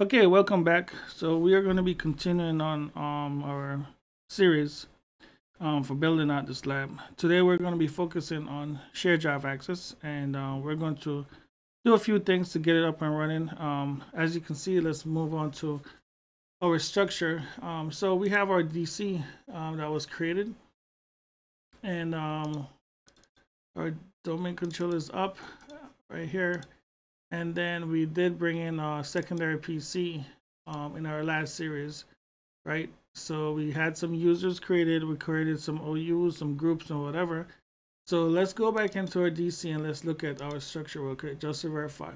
Okay, welcome back. So we are going to be continuing on our series for building out this lab. Today we're going to be focusing on shared drive access, and we're going to do a few things to get it up and running. As you can see, let's move on to our structure. So we have our DC that was created, and our domain controller is up right here. And then we did bring in a secondary PC in our last series, right? So we had some users created, we created some OUs, some groups and whatever. So let's go back into our DC and let's look at our structure real quick, just to verify.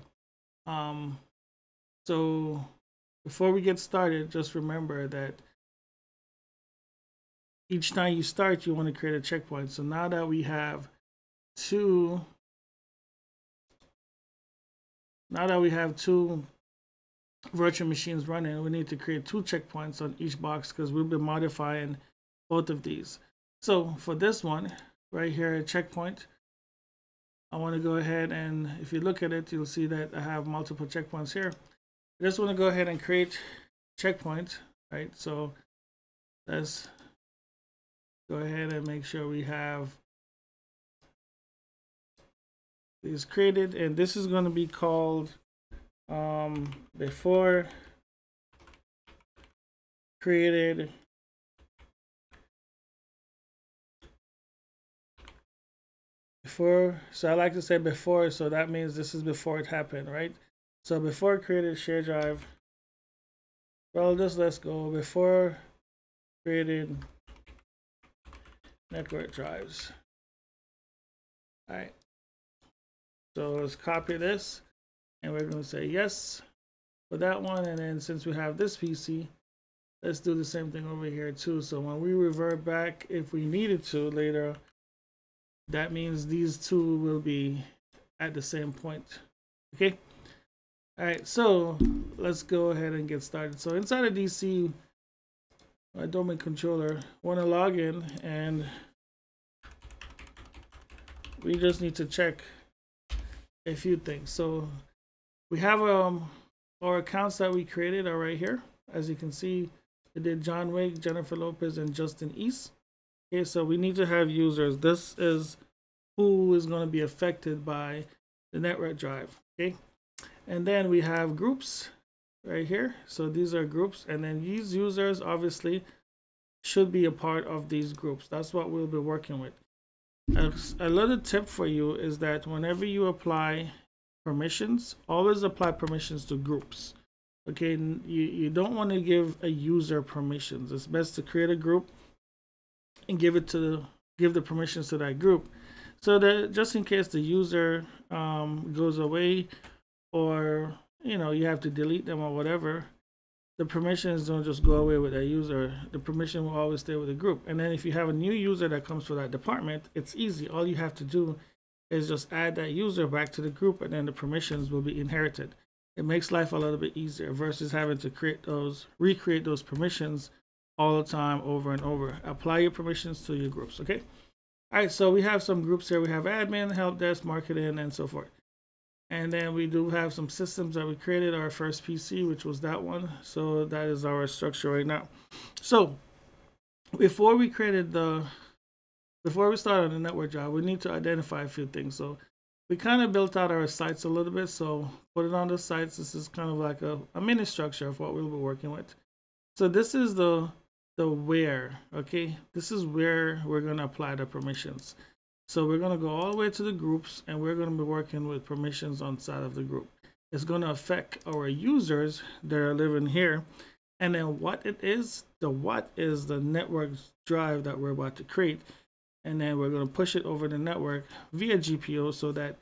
So before we get started, just remember that each time you start, you want to create a checkpoint. So now that we have two virtual machines running, we need to create two checkpoints on each box because we'll be modifying both of these. So for this one right here, checkpoint, I want to go ahead and if you look at it, you'll see that I have multiple checkpoints here. I just want to go ahead and create checkpoint, right? So let's go ahead and make sure we have these created, and this is going to be called before created before. So I like to say before, so that means this is before it happened, right? So before created shared drive, well, just let's go before created network drives. All right, so let's copy this and we're going to say yes for that one. And then since we have this PC, let's do the same thing over here too. So when we revert back, if we needed to later, that means these two will be at the same point. Okay. All right, so let's go ahead and get started. So inside of DC, my domain controller, want to log in, and we just need to check a few things. So we have our accounts that we created are right here. As you can see, we did John Wick, Jennifer Lopez, and Justin East. Okay, so we need to have users. This is who is going to be affected by the network drive. Okay, and then we have groups right here. So these are groups, and then these users obviously should be a part of these groups. That's what we'll be working with. A little tip for you is that whenever you apply permissions, always apply permissions to groups. Okay, you don't want to give a user permissions. It's best to create a group and give the permissions to that group, so that just in case the user goes away, or you have to delete them or whatever, the permissions don't just go away with that user. The permission will always stay with the group. And then if you have a new user that comes for that department, it's easy. All you have to do is just add that user back to the group, and then the permissions will be inherited. It makes life a little bit easier versus having to recreate those permissions all the time over and over. Apply your permissions to your groups. Okay. All right, so we have some groups here. We have admin, help desk, marketing, and so forth. And then we do have some systems that we created. Our first PC, which was that one. So that is our structure right now. So before we started on the network job, we need to identify a few things. So we kind of built out our sites a little bit. So put it on the sites. This is kind of like a mini structure of what we'll be working with. So this is the where. Okay, this is where we're going to apply the permissions. So we're going to go all the way to the groups, and we're going to be working with permissions on side of the group. It's going to affect our users that are living here. And then what is the network drive that we're about to create. And then we're going to push it over the network via GPO, so that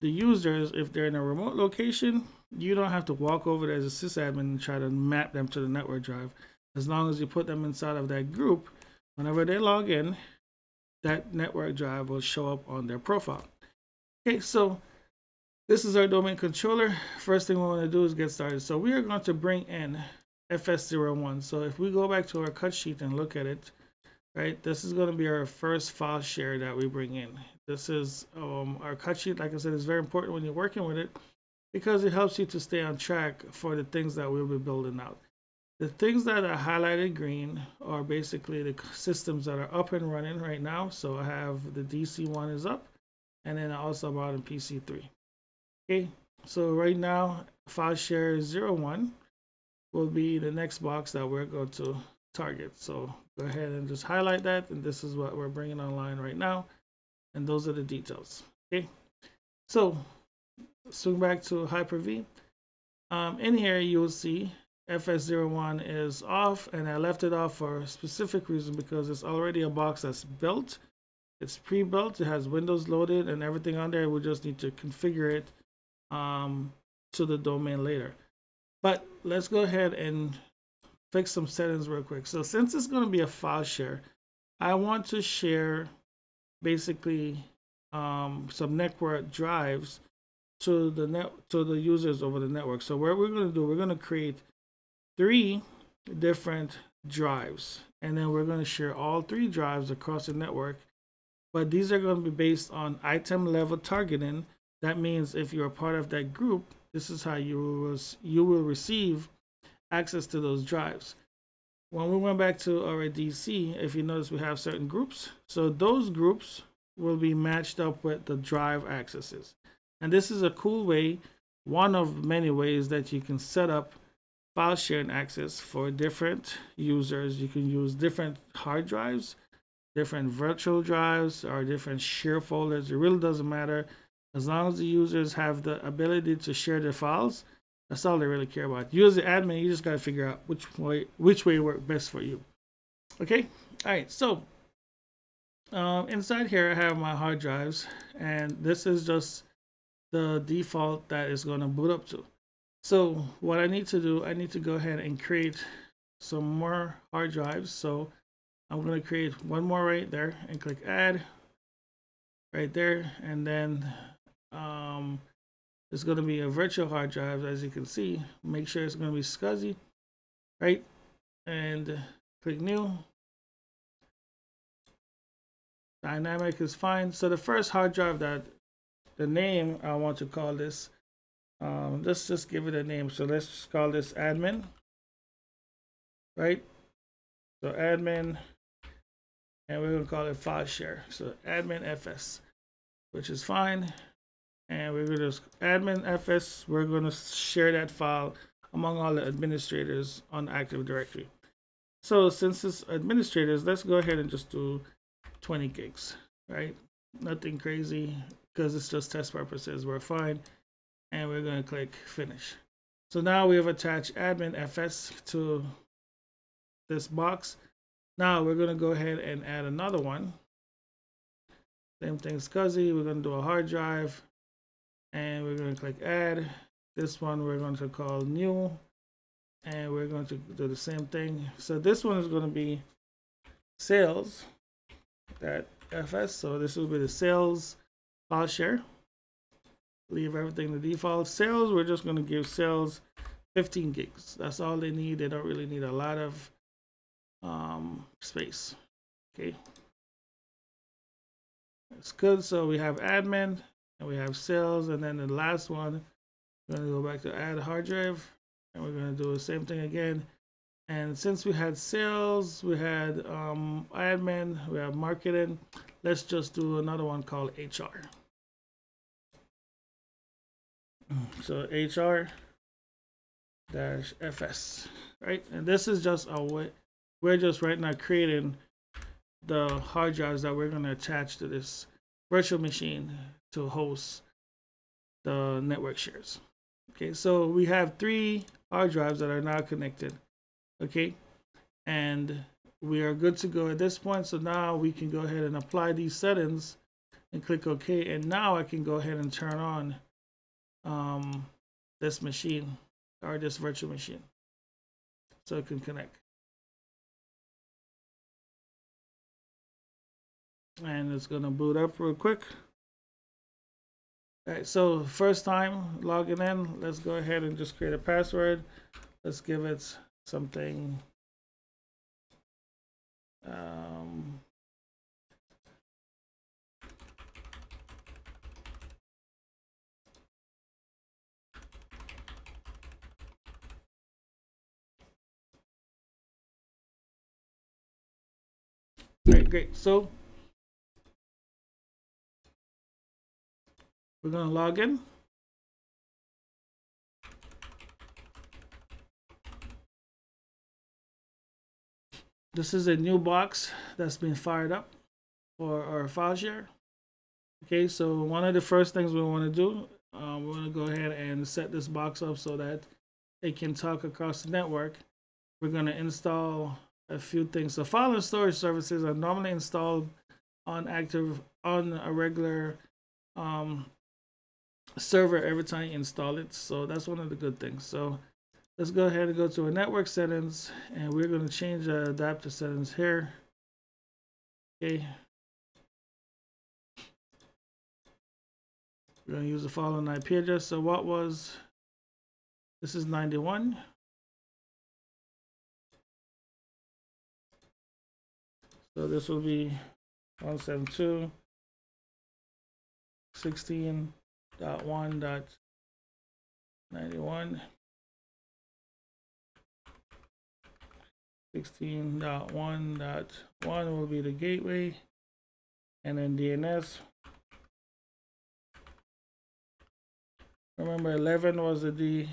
the users, if they're in a remote location, you don't have to walk over there as a sysadmin and try to map them to the network drive. As long as you put them inside of that group, whenever they log in, that network drive will show up on their profile. Okay, so this is our domain controller. First thing we want to do is get started. So we are going to bring in FS01. So if we go back to our cut sheet and look at it, right, this is going to be our first file share that we bring in. This is our cut sheet. Like I said, it's very important when you're working with it. because it helps you to stay on track for the things that we'll be building out. The things that are highlighted green are basically the systems that are up and running right now. So I have the DC1 is up, and then I also brought in PC3. Okay, so right now file share 01 will be the next box that we're going to target. So go ahead and just highlight that, and this is what we're bringing online right now, and those are the details. Okay, so swing back to Hyper-V. In here you will see FS01 is off, and I left it off for a specific reason because it's already a box that's built. It's pre-built, it has Windows loaded and everything on there. We just need to configure it to the domain later. But let's go ahead and fix some settings real quick. So since it's going to be a file share, I want to share basically some network drives to the users over the network. So what we're going to do, we're going to create 3 different drives, and then we're going to share all 3 drives across the network. But these are going to be based on item level targeting. That means if you're a part of that group, this is how you will receive access to those drives. When we went back to our DC, if you notice, we have certain groups. So those groups will be matched up with the drive accesses. And this is a cool way, one of many ways that you can set up file sharing access for different users. You can use different hard drives, different virtual drives, or different share folders. It really doesn't matter. As long as the users have the ability to share their files, that's all they really care about. You as the admin, you just got to figure out which way works best for you. Okay, all right. So inside here, I have my hard drives, and this is just the default that is going to boot up to. So what I need to do, I need to go ahead and create some more hard drives. So I'm going to create one more right there and click add right there, and then it's going to be a virtual hard drive. As you can see, make sure it's going to be SCSI, right? And click new. Dynamic is fine. So the first hard drive, that the name I want to call this, let's just give it a name. So let's just call this admin, right? So admin, and we're going to call it file share. So admin FS, which is fine. And we're going to admin FS, we're going to share that file among all the administrators on Active Directory. So since it's administrators, let's go ahead and just do 20 gigs, right? Nothing crazy, because it's just test purposes. We're fine. And we're going to click finish. So now we have attached admin FS to this box. Now we're going to go ahead and add another one. Same thing, SCSI. We're going to do a hard drive, and we're going to click add. This one we're going to call new, and we're going to do the same thing. So this one is going to be sales.fs. So this will be the sales file share. Leave everything to default. Sales, we're just going to give sales 15 gigs. That's all they need. They don't really need a lot of space. Okay, that's good. So we have admin and we have sales, and then the last one, we're going to go back to add hard drive, and we're going to do the same thing again. And since we had sales, we had admin, we have marketing, let's just do another one called HR. So HR-FS, right? And this is just a way, we're just right now creating the hard drives that we're going to attach to this virtual machine to host the network shares. Okay, so we have 3 hard drives that are now connected. Okay, and we are good to go at this point. So now we can go ahead and apply these settings and click OK. And now I can go ahead and turn on this machine, or this virtual machine, so it can connect. And it's going to boot up real quick. All right, so first time logging in, let's go ahead and just create a password. Let's give it something. Right, great. So we're gonna log in. This is a new box that's been fired up for our file share. Okay, so one of the first things we want to do, we're going to go ahead and set this box up so that it can talk across the network. We're going to install a few things. So file and storage services are normally installed on a regular server every time you install it. So that's one of the good things. So let's go ahead and go to our network settings, and we're going to change the adapter settings here. Okay. We're going to use the following IP address. So this is 91. So this will be 172.16.1.91. 16.1.1 will be the gateway, and then DNS. Remember, 11 was the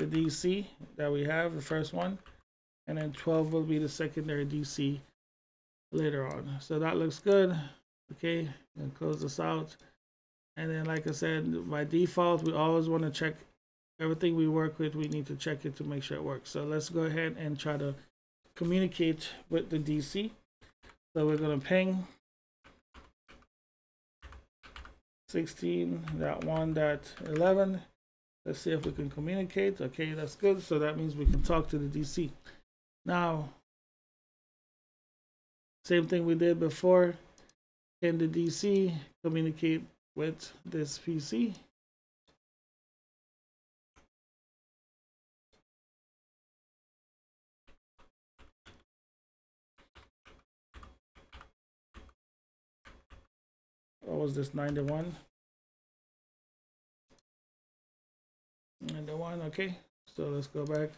DC that we have, the first one, and then 12 will be the secondary DC later on. So that looks good. Okay, and close this out. And then, like I said, by default, we always want to check everything we work with. We need to check it to make sure it works. So let's go ahead and try to communicate with the DC. So we're going to ping 16.1.11. Let's see if we can communicate. Okay, that's good. So that means we can talk to the DC. Now, same thing we did before. Can the DC communicate with this PC? What was this, 91? 91, okay. So let's go back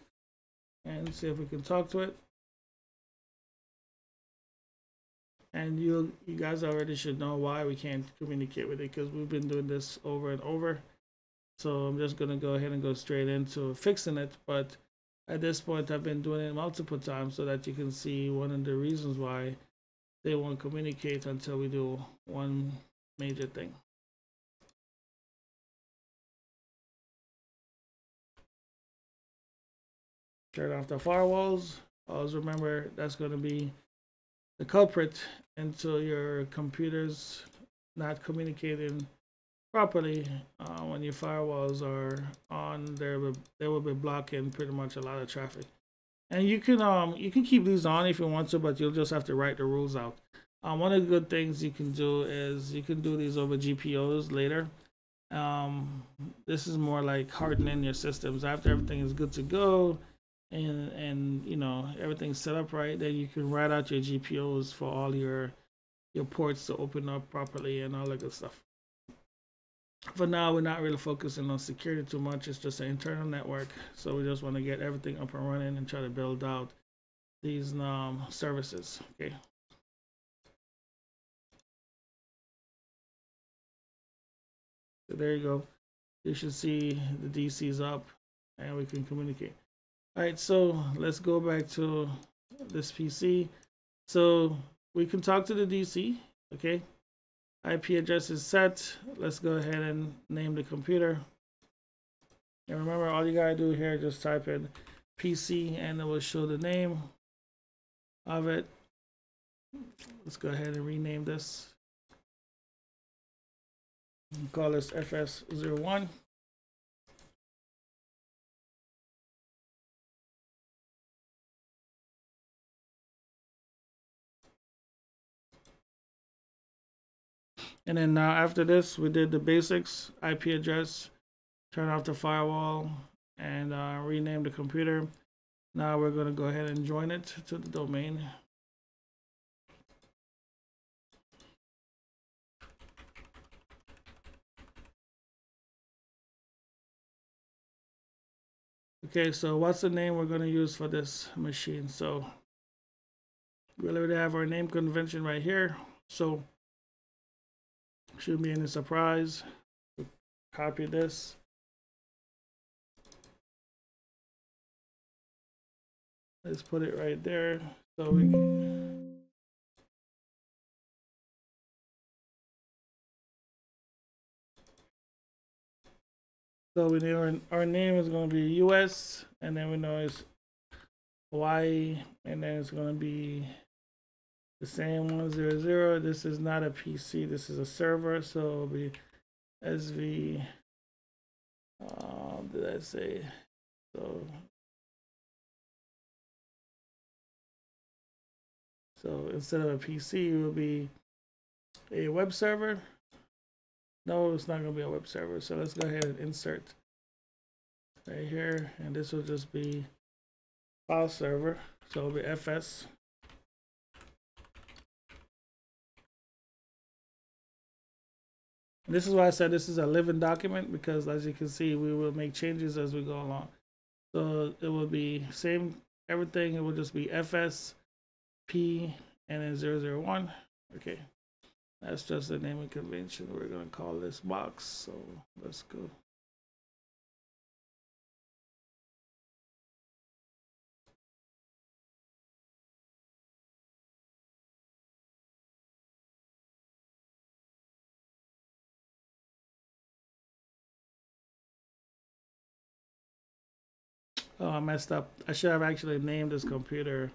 and see if we can talk to it. And you guys already should know why we can't communicate with it, because we've been doing this over and over. So I'm just going to go ahead and go straight into fixing it. But at this point, I've been doing it multiple times so that you can see one of the reasons why they won't communicate until we do one major thing. Turn off the firewalls. Always remember that's going to be the culprit until your computer's not communicating properly. When your firewalls are on, they will be blocking pretty much a lot of traffic. And you can keep these on if you want to, but you'll just have to write the rules out. One of the good things you can do is you can do these over GPOs later. This is more like hardening your systems after everything is good to go, and you know everything's set up right. Then you can write out your GPOs for all your ports to open up properly and all that good stuff. For now, we're not really focusing on security too much. It's just an internal network, so we just want to get everything up and running and try to build out these services. Okay. So there you go. You should see the DC's up and we can communicate. All right, so let's go back to this PC. So we can talk to the DC, okay? IP address is set. Let's go ahead and name the computer. And remember, all you gotta do here, just type in PC and it will show the name of it. Let's go ahead and rename this. Call this FS01. And then now after this, we did the basics: IP address, turn off the firewall, and rename the computer. Now we're going to go ahead and join it to the domain. Okay, so what's the name we're going to use for this machine? So we already have our name convention right here. So shouldn't be any surprise. Copy this. Let's put it right there. So we can, so we know our name is going to be US, and then we know it's Hawaii, and then it's going to be the same 100. This is not a PC, this is a server, so it'll be SV. Did I say so? So instead of a PC, it will be a web server. No, it's not going to be a web server. So let's go ahead and insert right here, and this will just be file server. So it'll be FS. And this is why I said this is a living document, because as you can see, we will make changes as we go along. So it will be same everything. It will just be FS P and then 001. Okay, that's just the naming convention. We're going to call this box. So let's go. Oh, I messed up. I should have actually named this computer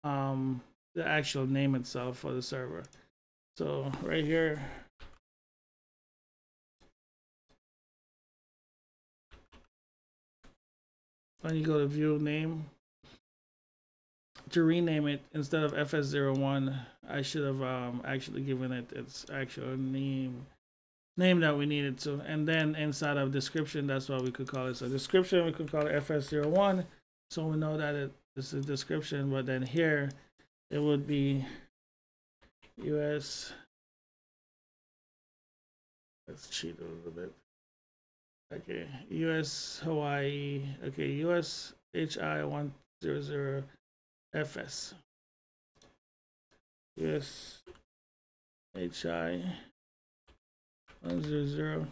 the actual name itself for the server. So right here, when you go to view name, to rename it, instead of FS01, I should have actually given it its actual name that we needed to. And then inside of description, that's what we could call it. So description, we could call it FS01, so we know that it's a description. But then here it would be US. Let's cheat a little bit. Okay, US Hawaii. Okay, US HI 100 FS. US HI 100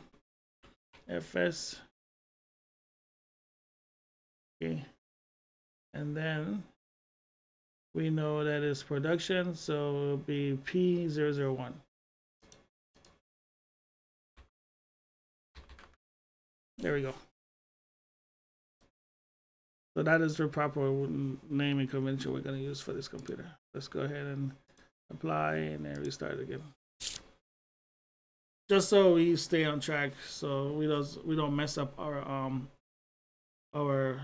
FS. Okay, and then we know that it's production, so it'll be P001. There we go. So that is the proper naming convention we're going to use for this computer. Let's go ahead and apply and then restart again. Just so we stay on track, so we don't mess up our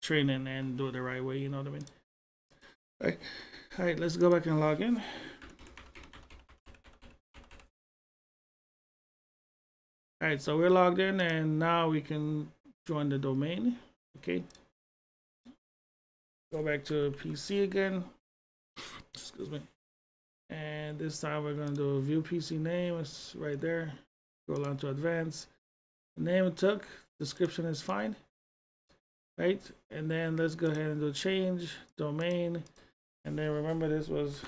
training and do it the right way. You know what I mean? All right. Let's go back and log in. All right, so we're logged in, and now we can join the domain. Okay. Go back to PC again. Excuse me. And this time we're going to do view PC name. It's right there. Scroll on to advanced. The name it took. Description is fine. Right? And then let's go ahead and do change domain. And then remember, this was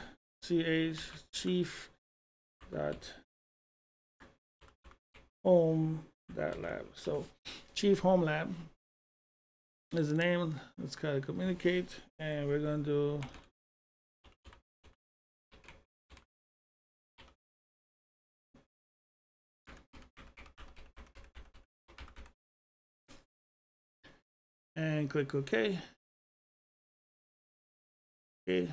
chief dot home dot lab. So chief home lab is the name. Let's kind of communicate, and we're going to do and click OK. Okay,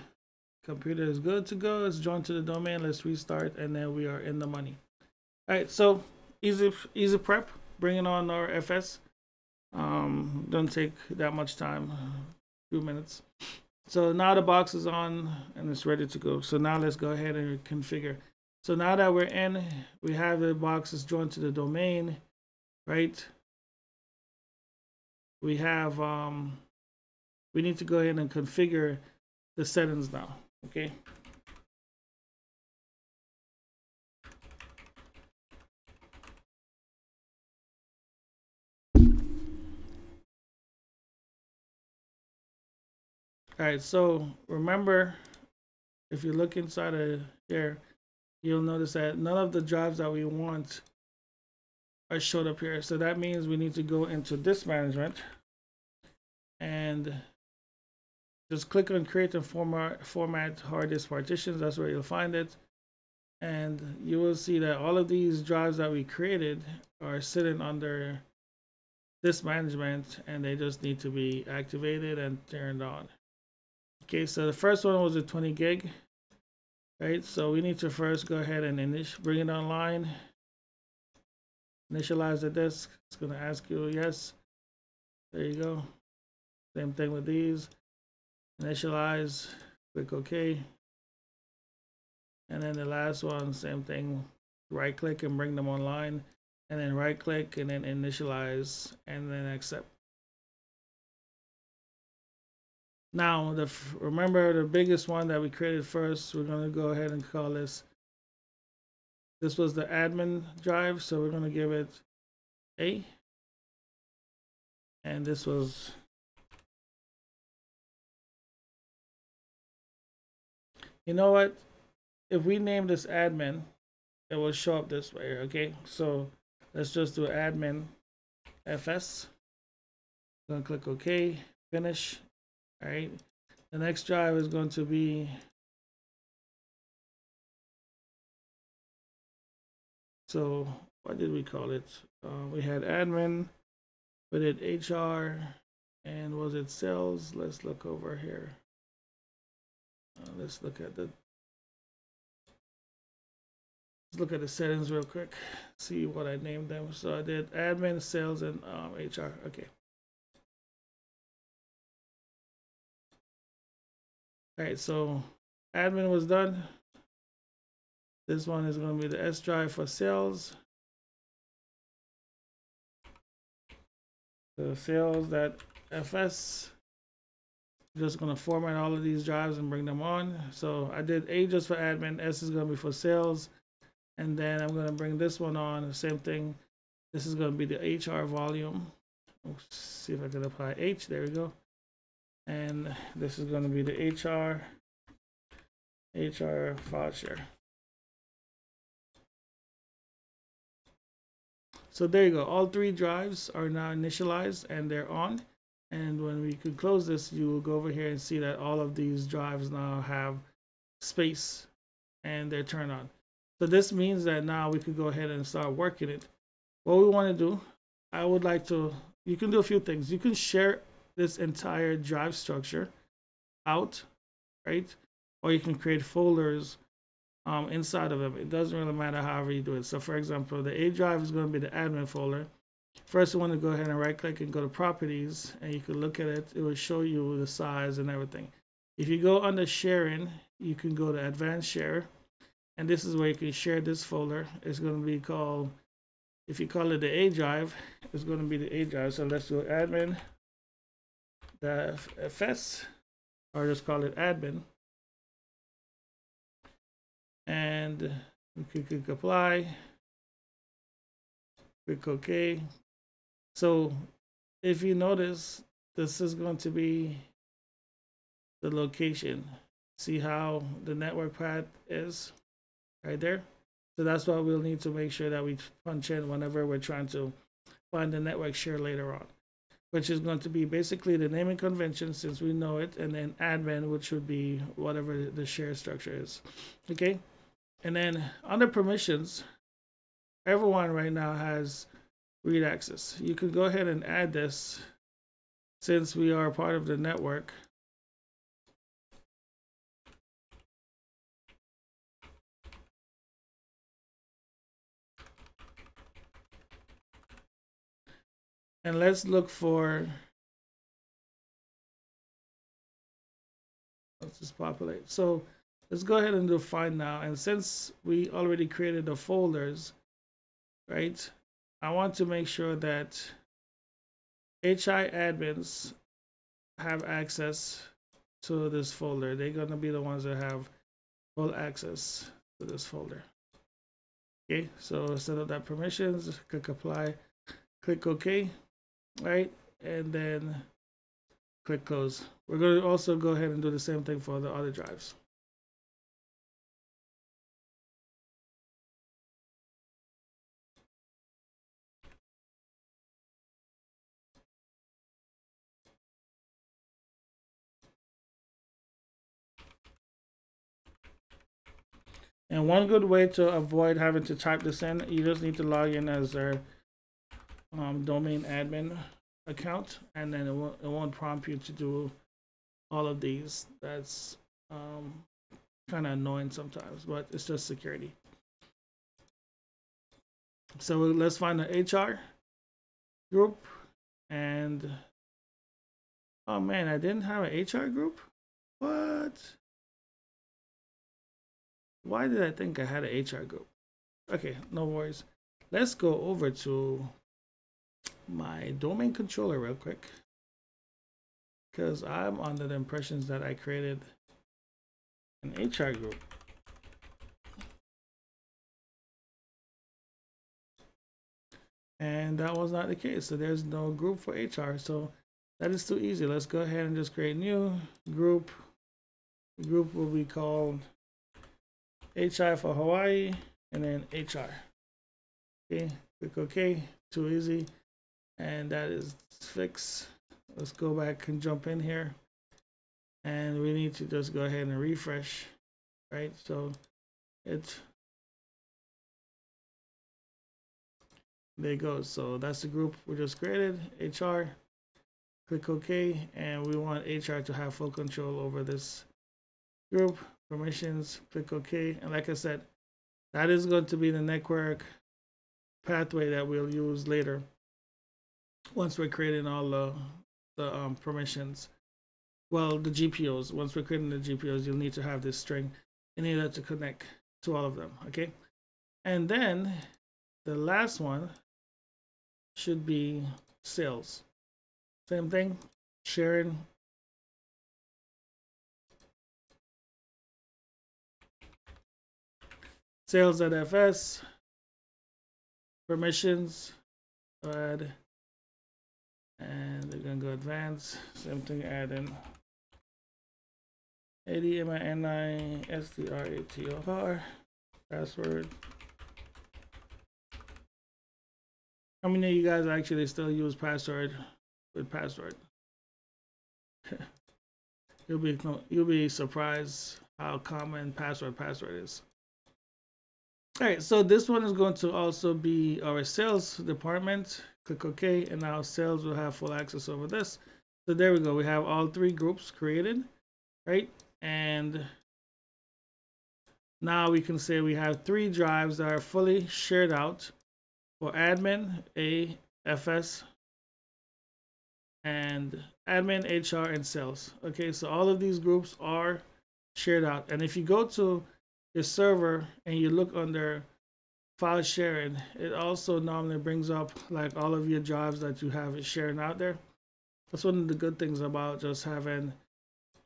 computer is good to go. Let's join to the domain. Let's restart, and then we are in the money. All right, so easy prep. Bringing on our FS. Don't take that much time, a few minutes. So now the box is on and it's ready to go. So now let's go ahead and configure. So now that we're in, we have the boxes joined to the domain, right? We have we need to go ahead and configure the settings now. Okay. All right, so remember, if you look inside of here, you'll notice that none of the drives that we want are showed up here. So that means we need to go into disk management and just click on create and format hard disk partitions. That's where you'll find it. And you will see that all of these drives that we created are sitting under disk management, and they just need to be activated and turned on. Okay, so the first one was a 20 gig, right? So we need to first go ahead and bring it online, initialize the disk. It's going to ask you yes. There you go. Same thing with these. Initialize, click OK. And then the last one, same thing. Right click and bring them online. And then right click and then initialize and then accept. Now, remember the biggest one that we created first, we're going to go ahead and call this. This was the admin drive, so we're going to give it A. And this was you know what? If we name this admin, it will show up this way, okay? So let's just do admin FS. I'm gonna click OK, finish. All right. The next drive is going to be so what did we call it? We had admin, we did HR, and was it sales? Let's look over here. Let's look at the settings real quick. See what I named them. So I did admin, sales, and HR. Okay. All right. So admin was done. This one is going to be the S drive for sales. The sales.fs. Just going to format all of these drives and bring them on. So I did A just for admin, S is going to be for sales, and then I'm going to bring this one on. Same thing. This is going to be the HR volume. Let's see if I can apply H. There we go. And this is going to be the HR file share. So there you go. All three drives are now initialized and they're on. And when we could close this, you will go over here and see that all of these drives now have space and they're turned on. So this means that now we could go ahead and start working it. What we want to do, I would like to, you can do a few things. You can share this entire drive structure out, right? Or you can create folders inside of them. It doesn't really matter however you do it. So for example, the A drive is going to be the admin folder. First, you want to go ahead and right click and go to properties, and you can look at it. It will show you the size and everything. If you go under sharing, you can go to advanced share, and this is where you can share this folder. It's going to be called, if you call it the A drive, it's going to be the A drive. So let's do admin, the FS, or just call it admin. And you can click apply, click OK. So if you notice, this is going to be the location. See how the network path is right there? So that's why we'll need to make sure that we punch in whenever we're trying to find the network share later on, which is going to be basically the naming convention since we know it, and then admin, which would be whatever the share structure is. Okay. And then under permissions, everyone right now has read access. You can go ahead and add this since we are part of the network. And let's look for, let's just populate. So let's go ahead and do find now. And since we already created the folders, right? I want to make sure that HI admins have access to this folder. They're going to be the ones that have full access to this folder. Okay, so set up that permissions, click apply, click OK, right? And then click close. We're going to also go ahead and do the same thing for the other drives. And one good way to avoid having to type this in, you just need to log in as their domain admin account, and then it won't prompt you to do all of these. That's kind of annoying sometimes, but it's just security. So let's find the HR group, and oh man, I didn't have an HR group. What? Why did I think I had an HR group? Okay, no worries. Let's go over to my domain controller real quick, because I'm under the impressions that I created an HR group. And that was not the case. So there's no group for HR. So that is too easy. Let's go ahead and just create a new group. The group will be called HI for Hawaii, and then HR. Okay, click OK. Too easy. And that is fixed. Let's go back and jump in here. And we need to just go ahead and refresh, right? So it's, there it goes. So that's the group we just created, HR. Click OK, and we want HR to have full control over this group. Permissions, click OK. And like I said, that is going to be the network pathway that we'll use later once we're creating all the permissions. Well, the GPOs. Once we're creating the GPOs, you'll need to have this string in order to connect to all of them. Okay, and then the last one should be sales. Same thing, sharing. Sales.fs, permissions, add, and they're gonna go advanced. Same thing, add in ADMINISTRATOR, password. How many of you guys actually still use password with password? You'll be surprised how common password is. All right, so this one is going to also be our sales department. Click OK, and now sales will have full access over this. So there we go. We have all three groups created, right? And now we can say we have 3 drives that are fully shared out for admin, AFS, and admin, HR, and sales. Okay, so all of these groups are shared out. And if you go to your server and you look under file sharing, it also normally brings up like all of your drives that you have sharing out there. That's one of the good things about just having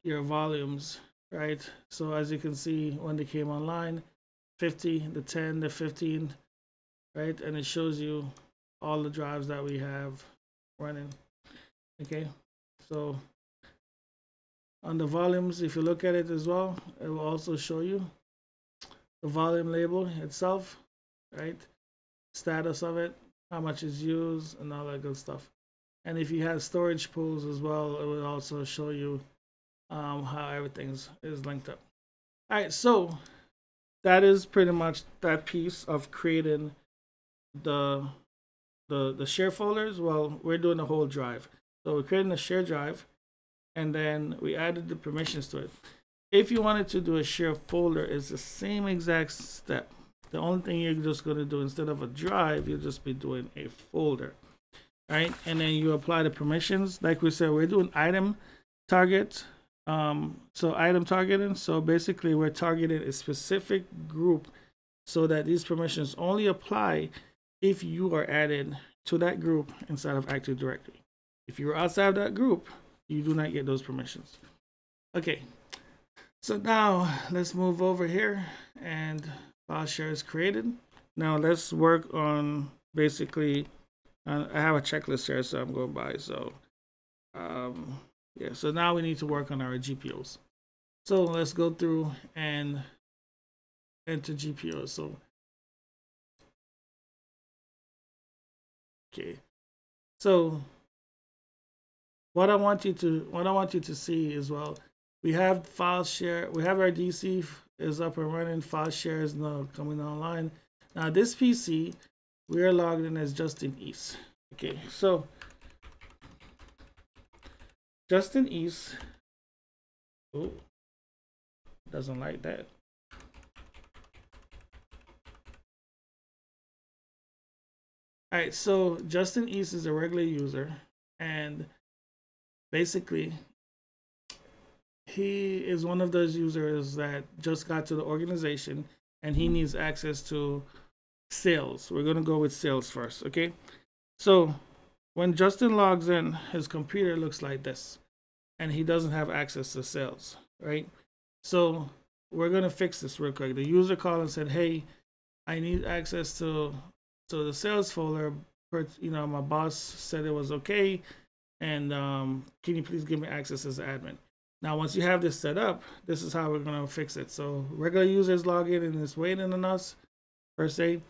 your volumes, right? So as you can see, when they came online, 50, the 10, the 15, right? And it shows you all the drives that we have running. Okay, so on the volumes, if you look at it as well, it will also show you the volume label itself, right? Status of it, how much is used, and all that good stuff. And if you have storage pools as well, it will also show you how everything is linked up. All right, so that is pretty much that piece of creating the share folders. Well, we're doing the whole drive. So we're creating a share drive, and then we added the permissions to it. If you wanted to do a share folder, it's the same exact step. The only thing you're just going to do, instead of a drive, you'll just be doing a folder, right? And then you apply the permissions. Like we said, we're doing item target. So item targeting. So basically, we're targeting a specific group so that these permissions only apply if you are added to that group inside of Active Directory. If you're outside of that group, you do not get those permissions. Okay. So now let's move over here, and file share is created. Now let's work on basically, I have a checklist here, so I'm going by. So Yeah, so now we need to work on our GPOs. So let's go through and enter GPOs. So, okay. So what I want you to see as well, we have file share, we have our DC is up and running, file share is now coming online. Now this PC, we are logged in as Justin East. Okay, so Justin East, oh, doesn't like that. All right, so Justin East is a regular user, and basically he is one of those users that just got to the organization and he needs access to sales. We're gonna go with sales first, okay? So when Justin logs in, his computer looks like this, and he doesn't have access to sales, right? So we're gonna fix this real quick. The user called and said, "Hey, I need access to the sales folder. You know, my boss said it was okay, and can you please give me access as admin?" Now, once you have this set up, this is how we're gonna fix it. So regular users log in and it's waiting on us per se.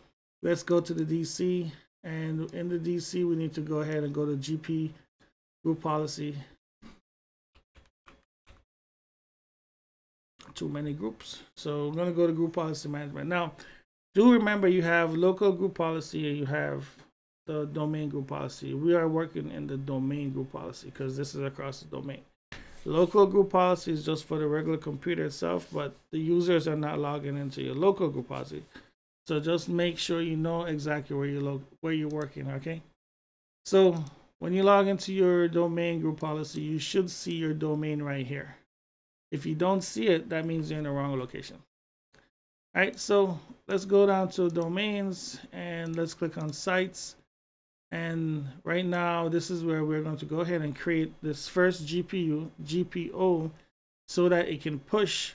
Let's go to the DC, and in the DC, we need to go ahead and go to GP group policy. Too many groups. So we're gonna go to group policy management. Now, do remember you have local group policy and you have the domain group policy. We are working in the domain group policy because this is across the domain. Local group policy is just for the regular computer itself, but the users are not logging into your local group policy. So just make sure you know exactly where you're working, okay? So when you log into your domain group policy, you should see your domain right here. If you don't see it, that means you're in the wrong location. All right, so let's go down to domains and let's click on sites. And right now, this is where we're going to go ahead and create this first GPO, so that it can push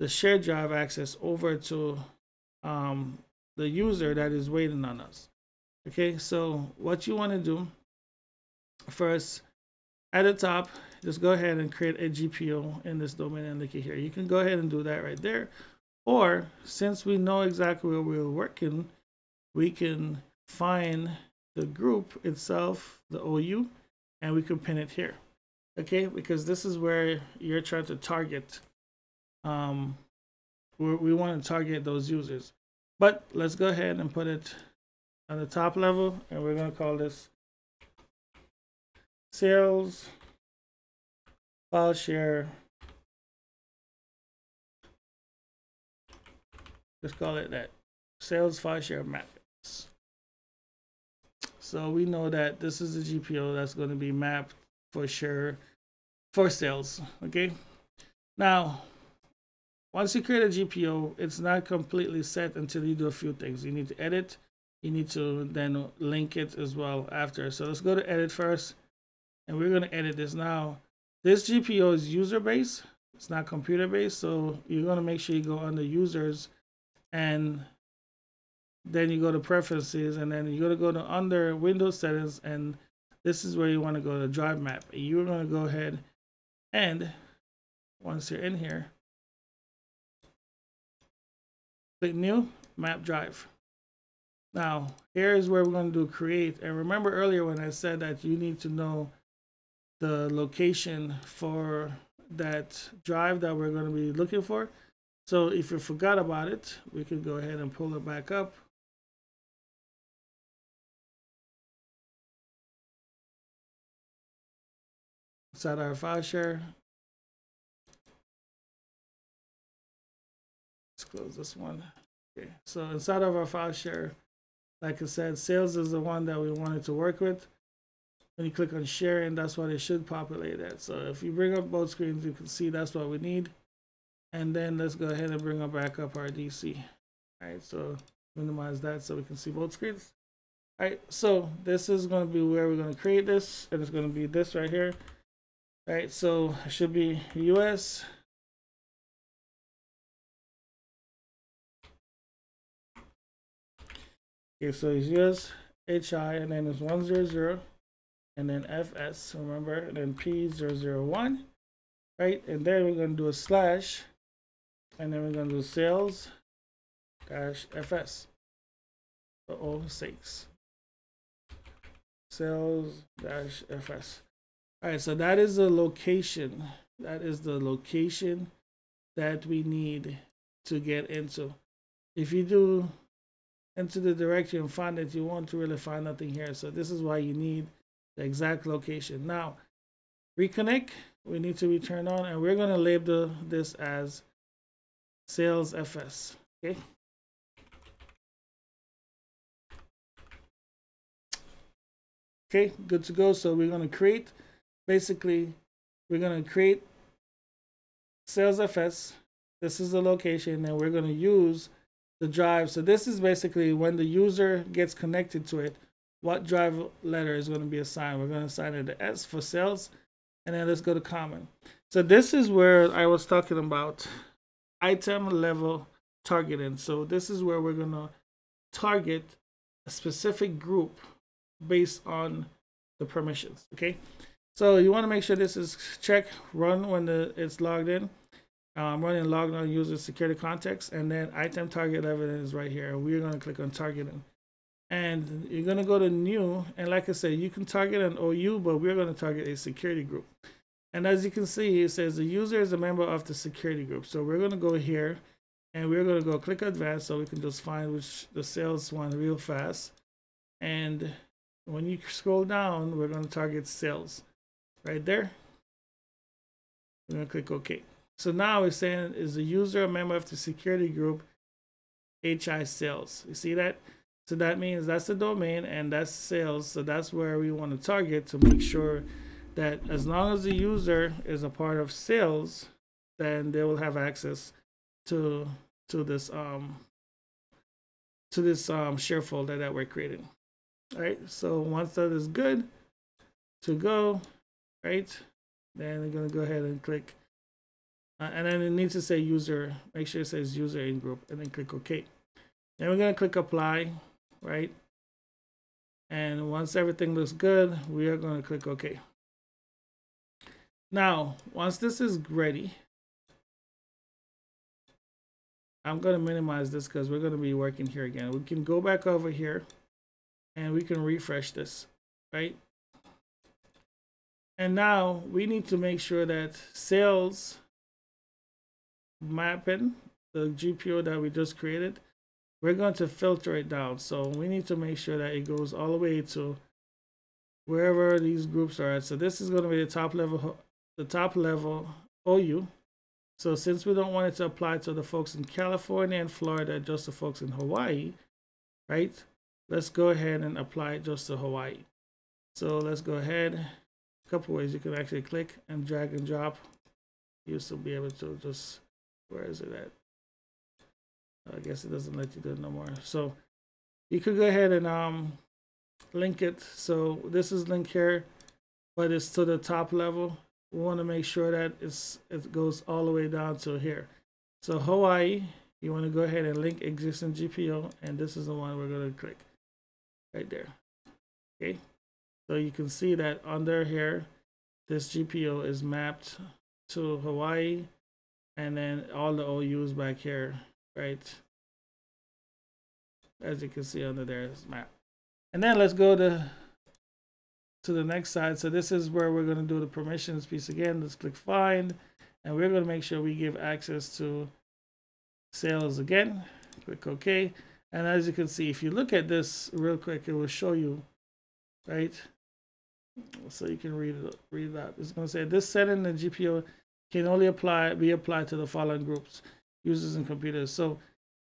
the shared drive access over to the user that is waiting on us. Okay, so what you want to do first, at the top, just go ahead and create a GPO in this domain and look at here. You can go ahead and do that right there. Or since we know exactly where we're working, we can find the group itself, the OU, and we can pin it here. Okay, because this is where you're trying to target. We want to target those users. But let's go ahead and put it on the top level, and we're going to call this sales file share. Let's call it that, sales file share maps. So we know that this is the GPO that's going to be mapped for sure for sales. Okay. Now, once you create a GPO, it's not completely set until you do a few things. You need to edit. You need to then link it as well after. So let's go to edit first, and we're going to edit this now. This GPO is user based. It's not computer based. So you're going to make sure you go under users, and then you go to preferences, and then you're going to go to under Windows settings, and this is where you want to go to drive map. You're going to go ahead and once you're in here, click new map drive. Now here is where we're going to do create, and remember earlier when I said that you need to know the location for that drive that we're going to be looking for. So if you forgot about it, we can go ahead and pull it back up. Inside our file share, let's close this one. Okay, so inside of our file share, like I said, sales is the one that we wanted to work with. When you click on sharing, that's what it should populate at. So if you bring up both screens, you can see that's what we need. And then let's go ahead and bring up back up our DC. All right, so minimize that so we can see both screens. All right, so this is going to be where we're going to create this, and it's going to be this right here. All right, so it should be US. Okay, so it's US HI, and then it's 100, and then FS, remember, and then P001, right? And then we're going to do a slash, and then we're going to do sales dash FS for all sakes. Sales dash FS. All right, so that is the location. That is the location that we need to get into. If you do into the directory and find it, you won't really find nothing here. So this is why you need the exact location. Now, reconnect, we need to be turned on, and we're going to label this as sales FS. Okay. Okay, good to go. So we're going to create, basically, we're going to create sales FS. This is the location, and we're going to use the drive. So this is basically when the user gets connected to it, what drive letter is going to be assigned. We're going to assign it to S for sales, and then let's go to common. So this is where I was talking about item level targeting. So this is where we're going to target a specific group based on the permissions. Okay, so you want to make sure this is check run when it's logged in. Running logged on user security context, and then item target level is right here. We're going to click on targeting, and you're going to go to new, and like I said, you can target an OU, but we're going to target a security group. And as you can see, it says the user is a member of the security group. So we're going to go here, and we're going to go click advanced, so we can just find which the sales one real fast. And when you scroll down, we're going to target sales right there. We're going to click OK. So now it's saying, is the user a member of the security group HI sales? You see that? So that means that's the domain and that's sales. So that's where we want to target to make sure that as long as the user is a part of sales, then they will have access to this share folder that we're creating. All right. So once that is good to go, right, then we're going to go ahead and click. And then it needs to say user, make sure it says user in group, and then click OK. Then we're going to click apply, right? And once everything looks good, we are going to click OK. Now, once this is ready, I'm going to minimize this because we're going to be working here again. We can go back over here and we can refresh this, right? And now we need to make sure that sales mapping, the GPO that we just created, we're going to filter it down. So we need to make sure that it goes all the way to wherever these groups are at. So this is going to be the top level OU. So since we don't want it to apply to the folks in California and Florida, just the folks in Hawaii, right? Let's go ahead and apply it just to Hawaii. So let's go ahead. A couple ways you can actually click and drag and drop. You used to be able to just, where is it at? I guess it doesn't let you do it no more. So you could go ahead and link it. So this is linked here, but it's to the top level. We want to make sure that it goes all the way down to here. So Hawaii, you want to go ahead and link existing GPO, and this is the one we're going to click right there. Okay, so you can see that under here, this GPO is mapped to Hawaii, and then all the OUs back here, right? As you can see under there is map. And then let's go to the next side. So this is where we're going to do the permissions piece again. Let's click find, and we're going to make sure we give access to sales again. Click OK. And as you can see, if you look at this real quick, it will show you, right? So you can read it out. It's going to say this setting in the GPO can only be applied to the following groups, users and computers. So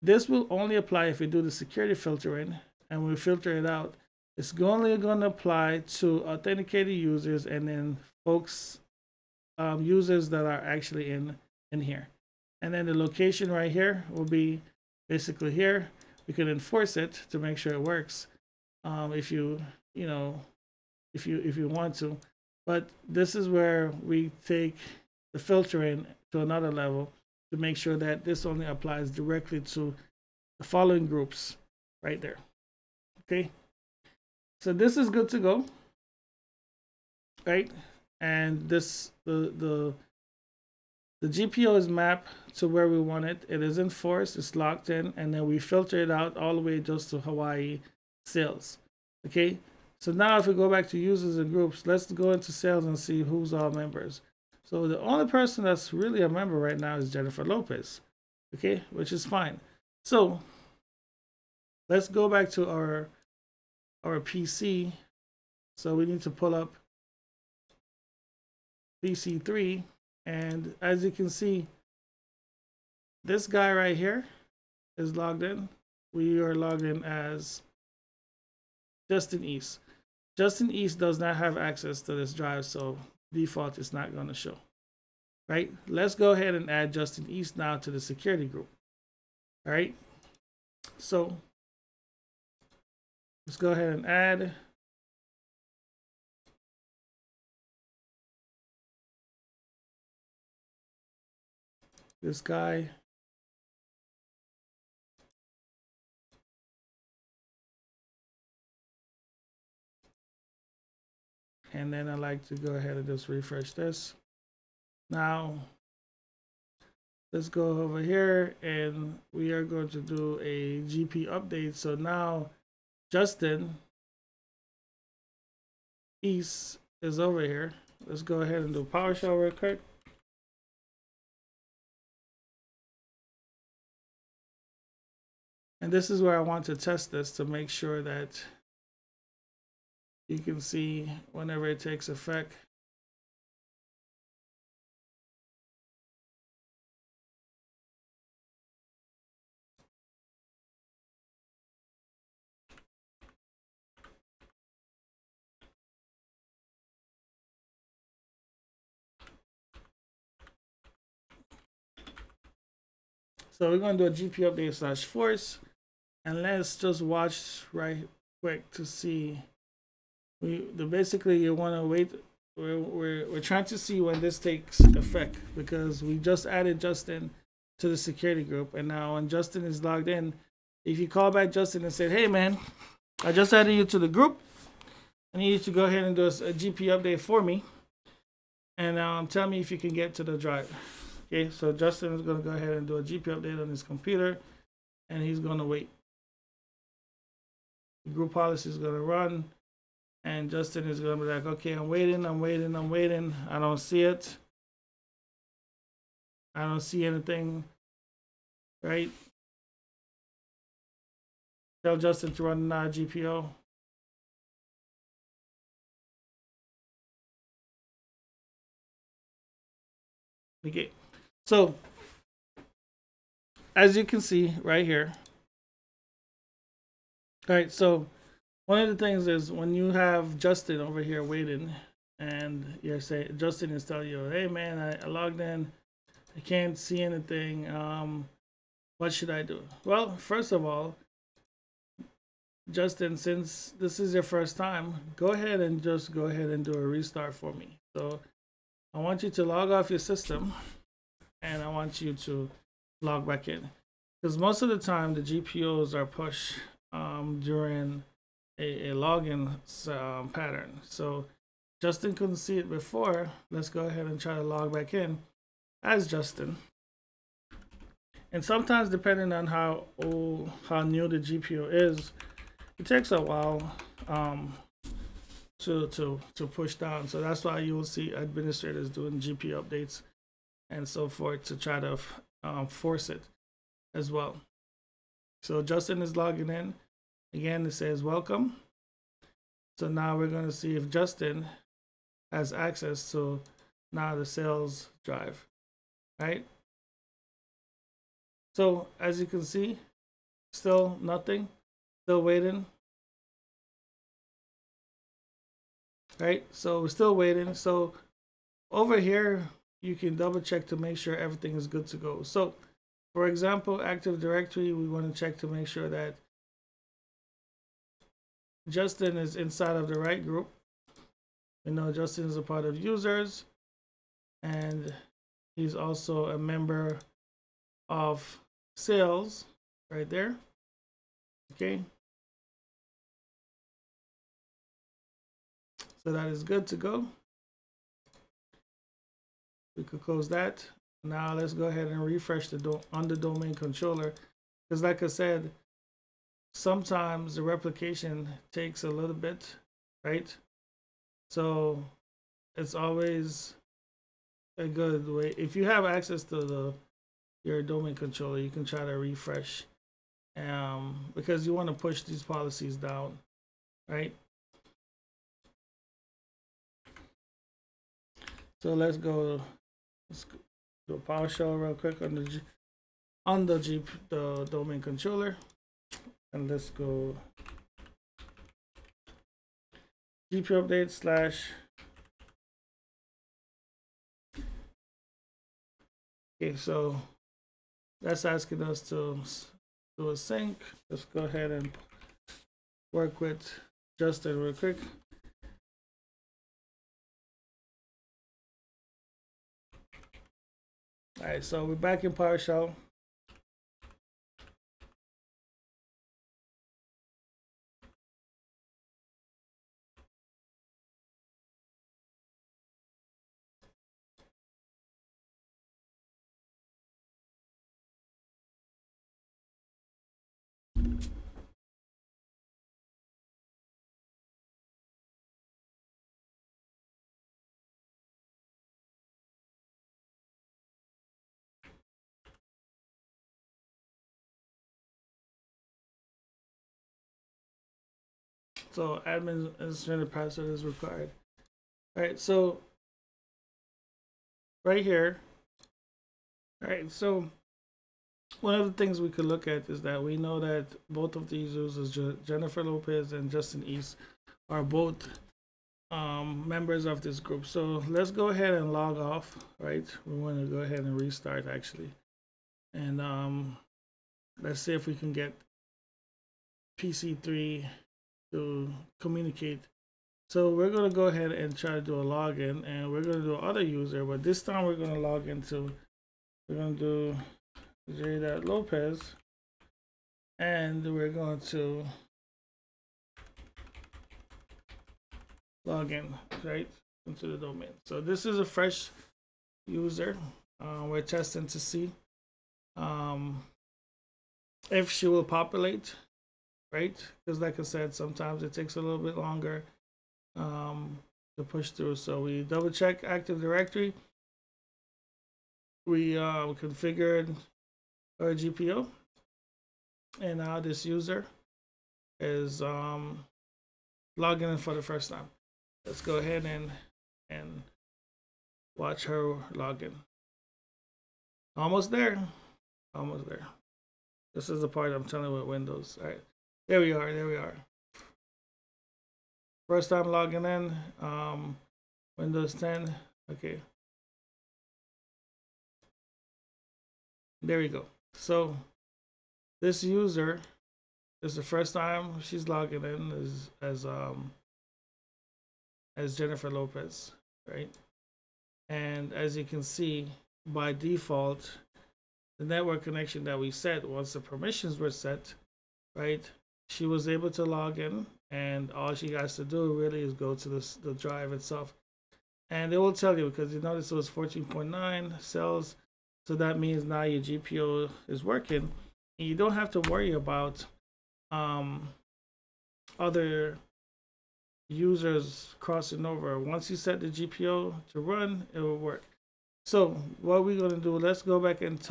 this will only apply if we do the security filtering, and we filter it out. It's only going to apply to authenticated users and then folks, users that are actually in here. And then the location right here will be basically here. We can enforce it to make sure it works if you want to. But this is where we take the filtering to another level to make sure that this only applies directly to the following groups right there. Okay, so this is good to go. right? And this the GPO is mapped to where we want it. It is enforced, it's locked in, and then we filter it out all the way just to Hawaii sales. Okay, so now if we go back to users and groups, let's go into sales and see who's all members. So the only person that's really a member right now is Jennifer Lopez. Okay, which is fine. So let's go back to our PC. So we need to pull up PC3, and as you can see, this guy right here is logged in. We are logged in as Justin East. Justin East does not have access to this drive, so default is not going to show. Right? Let's go ahead and add Justin East now to the security group. All right. So let's go ahead and add this guy. And then I like to go ahead and just refresh this. Now, let's go over here and we are going to do a GP update. So now Justin East is over here. Let's go ahead and do PowerShell real quick. And this is where I want to test this to make sure that you can see whenever it takes effect. So we're going to do a GP update slash force, and let's just watch right quick to see. Basically you want to wait. We're trying to see when this takes effect because we just added Justin to the security group, and now when Justin is logged in, if you call back Justin and say, "Hey man, I just added you to the group. I need you to go ahead and do a GP update for me, and tell me if you can get to the drive." Okay, so Justin is going to go ahead and do a GP update on his computer, and he's going to wait. The group policy is going to run, and Justin is going to be like, "Okay, I'm waiting. I don't see it. I don't see anything." Right? Tell Justin to run GPO. Okay, so as you can see right here, all right, so one of the things is when you have Justin over here waiting, and you're saying Justin is telling you, "Hey man, I logged in, I can't see anything. What should I do?" Well, first of all, Justin, since this is your first time, go ahead and just go ahead and do a restart for me. So I want you to log off your system, and I want you to log back in, because most of the time the GPOs are pushed during a login pattern. So Justin couldn't see it before. Let's go ahead and try to log back in as Justin. And sometimes, depending on how new the GPO is, it takes a while to push down. So that's why you will see administrators doing GP updates and so forth to try to force it as well. So Justin is logging in. Again, it says welcome. So now we're going to see if Justin has access to now the sales drive, right? So as you can see, still nothing, still waiting, right? So we're still waiting. So over here, you can double check to make sure everything is good to go. So for example, Active Directory, we want to check to make sure that Justin is inside of the right group. We know Justin is a part of users, and he's also a member of sales right there. Okay. So that is good to go. We could close that. Now let's go ahead and refresh on the domain controller, because like I said, sometimes the replication takes a little bit, right? So it's always a good way. If you have access to your domain controller, you can try to refresh, because you want to push these policies down, right? So let's do a PowerShell real quick on the domain controller, and let's go GPO update slash. Okay, so that's asking us to do a sync. Let's go ahead and work with Justin real quick. All right, so we're back in PowerShell. So admin administrator password is required. All right, so right here. All right, so one of the things we could look at is that we know that both of these users, Jennifer Lopez and Justin East, are both members of this group. So let's go ahead and log off, right? We want to go ahead and restart actually. And let's see if we can get PC3 to communicate. So we're going to go ahead and try to do a login, and we're going to do other user, but this time we're going to log into, we're going to do J.Lopez, and we're going to log in right into the domain. So this is a fresh user. We're testing to see if she will populate, right? Because like I said, sometimes it takes a little bit longer to push through. So we double check Active Directory. We configured our GPO, and now this user is logging in for the first time. Let's go ahead and watch her login. Almost there. Almost there. This is the part I'm telling you with Windows. All right. There we are. There we are. First time logging in. Windows 10. Okay. There we go. So this user is the first time she's logging in as Jennifer Lopez, right? And as you can see, by default, the network connection that we set, once the permissions were set, right, she was able to log in, and all she has to do really is go to the drive itself. And it will tell you, because you notice it was 14.9 cells, so that means now your GPO is working, and you don't have to worry about other users crossing over. Once you set the GPO to run, it will work. So what we're going to do, let's go back and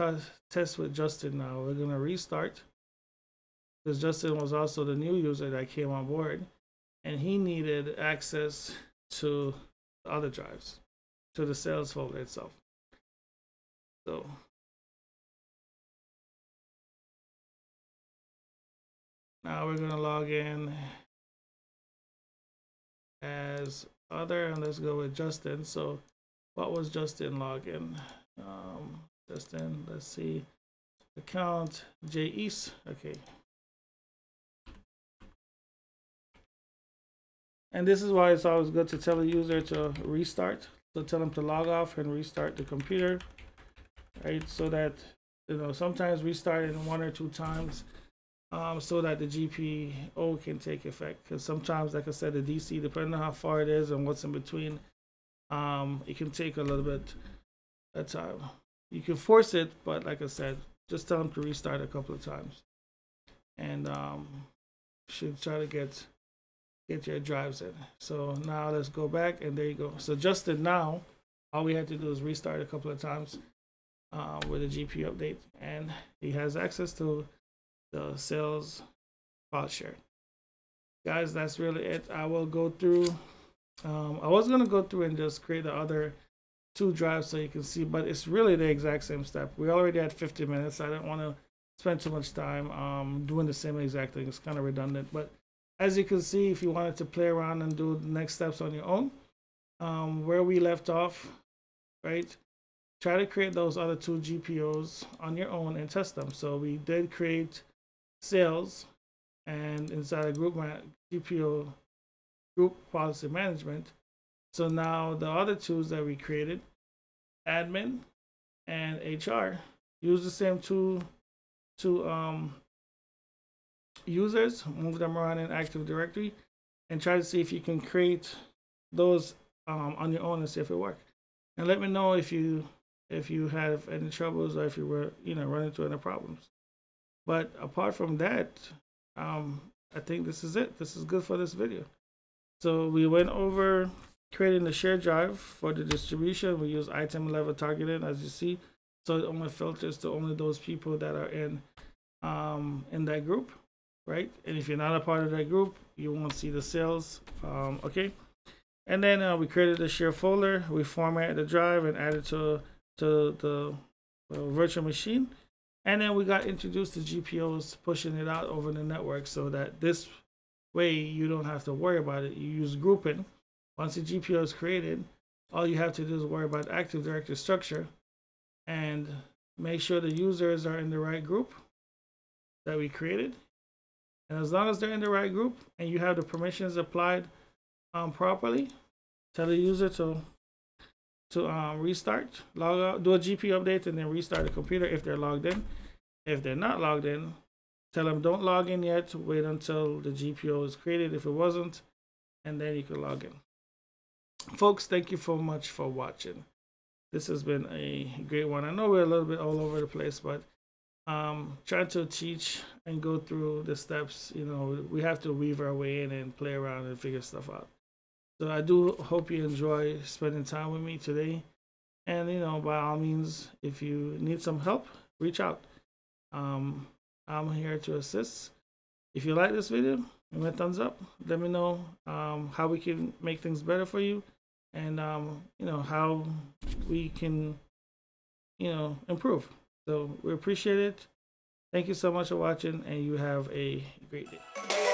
test with Justin now. We're going to restart, because Justin was also the new user that came on board, and he needed access to the other drives, to the sales folder itself. So now we're going to log in as other, and let's go with Justin. So what was Justin login? Justin, let's see, account J East. Okay. And this is why it's always good to tell a user to restart. So tell them to log off and restart the computer, right? So that, you know, sometimes restarting 1 or 2 times so that the GPO can take effect. Because sometimes, like I said, the DC, depending on how far it is and what's in between, it can take a little bit That's how you can force it, but like I said, just tell them to restart a couple of times, and should try to get your drives in. So now let's go back, and there you go. So Justin, now all we had to do is restart a couple of times with a GPU update, and he has access to the sales file share. Guys, that's really it. I will go through. I was gonna go through and just create the other 2 drives so you can see, but it's really the exact same step. We already had 50 minutes. I didn't want to spend too much time doing the same exact thing. It's kind of redundant, but as you can see, if you wanted to play around and do the next steps on your own, where we left off, right? Try to create those other 2 GPOs on your own and test them. So we did create sales, and inside a group GPO, group policy management. So now the other 2s that we created, admin and HR, use the same two users, move them around in Active Directory, and try to see if you can create those on your own and see if it works. And let me know if you have any troubles or if you were running into any problems. But apart from that, I think this is it. This is good for this video. So we went over creating the share drive for the distribution. We use item level targeting, as you see, so it only filters to only those people that are in that group, right? And if you're not a part of that group, you won't see the sales. Okay. And then we created a share folder. We formatted the drive and added to the virtual machine. And then we got introduced to GPOs, pushing it out over the network so that this way you don't have to worry about it. You use grouping. Once the GPO is created, all you have to do is worry about Active Directory structure and make sure the users are in the right group that we created. And as long as they're in the right group and you have the permissions applied properly, tell the user to restart, log out, do a GPU update, and then restart the computer if they're logged in. If they're not logged in, tell them don't log in yet, wait until the GPO is created if it wasn't, and then you can log in. Folks, thank you so much for watching. This has been a great one. I know we're a little bit all over the place, but trying to teach and go through the steps, we have to weave our way in and play around and figure stuff out. So I do hope you enjoy spending time with me today. And, by all means, if you need some help, reach out. I'm here to assist. If you like this video, give me a thumbs up. Let me know how we can make things better for you, and how we can improve. So we appreciate it. Thank you so much for watching, and you have a great day.